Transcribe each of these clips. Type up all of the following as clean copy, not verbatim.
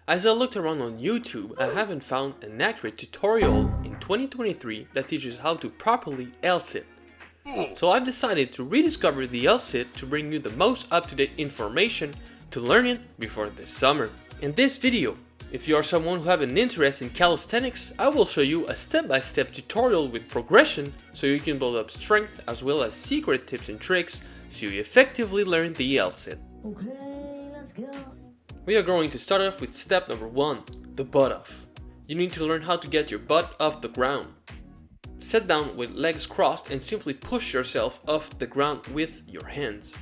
As I looked around on YouTube, I haven't found an accurate tutorial in 2023 that teaches how to properly L-sit. So I've decided to rediscover the L-sit to bring you the most up-to-date information to learn it before this summer. In this video, if you are someone who have an interest in calisthenics, I will show you a step-by-step tutorial with progression so you can build up strength as well as secret tips and tricks so you effectively learn the L-sit. Okay, let's go. We are going to start off with step number 1, the butt off. You need to learn how to get your butt off the ground. Sit down with legs crossed and simply push yourself off the ground with your hands.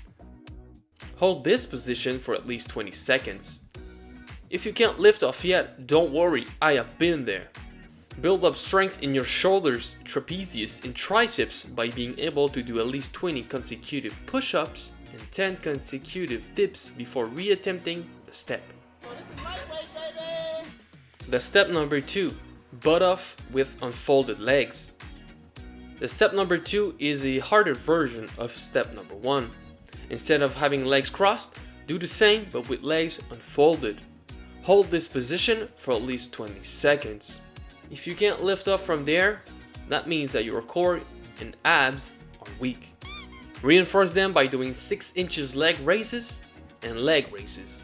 Hold this position for at least 20 seconds. If you can't lift off yet, don't worry, I have been there. Build up strength in your shoulders, trapezius, and triceps by being able to do at least 20 consecutive push-ups and 10 consecutive dips before reattempting the step. The step number 2, butt off with unfolded legs. The step number 2 is a harder version of step number 1. Instead of having legs crossed, do the same but with legs unfolded. Hold this position for at least 20 seconds. If you can't lift off from there, that means that your core and abs are weak. Reinforce them by doing 6 inches leg raises and leg raises.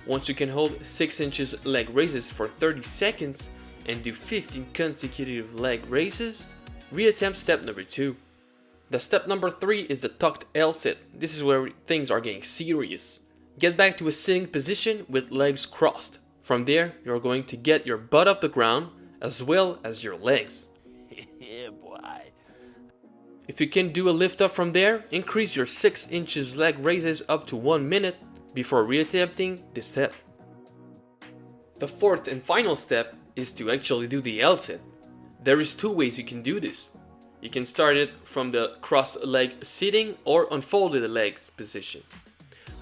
Once you can hold 6 inches leg raises for 30 seconds and do 15 consecutive leg raises, reattempt step number 2. The step number 3 is the tucked L-sit. This is where things are getting serious. Get back to a sitting position with legs crossed. From there, you're going to get your butt off the ground as well as your legs. Yeah, boy. If you can do a lift up from there, increase your 6 inches leg raises up to 1 minute before reattempting this step. The fourth and final step is to actually do the L-sit. There is 2 ways you can do this. You can start it from the cross leg sitting or unfolded legs position.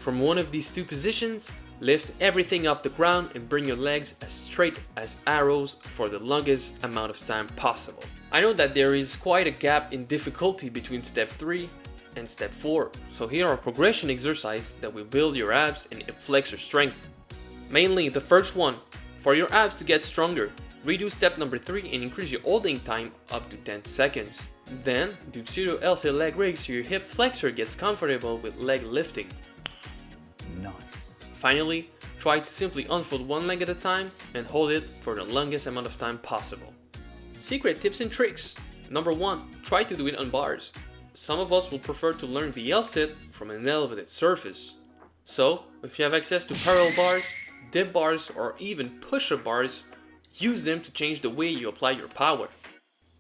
From one of these 2 positions, lift everything up the ground and bring your legs as straight as arrows for the longest amount of time possible. I know that there is quite a gap in difficulty between step 3 and step 4, so here are progression exercises that will build your abs and flex your strength. Mainly the first one, for your abs to get stronger, redo step number 3 and increase your holding time up to 10 seconds. Then do pseudo L-sit leg rigs so your hip flexor gets comfortable with leg lifting. Nice. Finally, try to simply unfold one leg at a time and hold it for the longest amount of time possible. Secret tips and tricks. Number 1, try to do it on bars. Some of us will prefer to learn the L-sit from an elevated surface. So, if you have access to parallel bars, dip bars, or even push-up bars, use them to change the way you apply your power.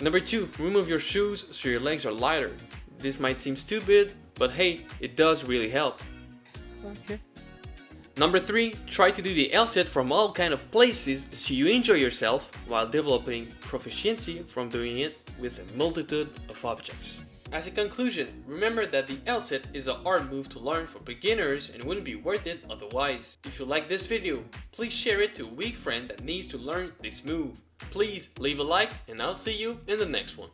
Number 2, remove your shoes so your legs are lighter. This might seem stupid, but hey, it does really help. Okay. Number 3, try to do the L-sit from all kind of places so you enjoy yourself while developing proficiency from doing it with a multitude of objects. As a conclusion, remember that the L-sit is a hard move to learn for beginners and wouldn't be worth it otherwise. If you like this video, please share it to a weak friend that needs to learn this move. Please leave a like and I'll see you in the next one.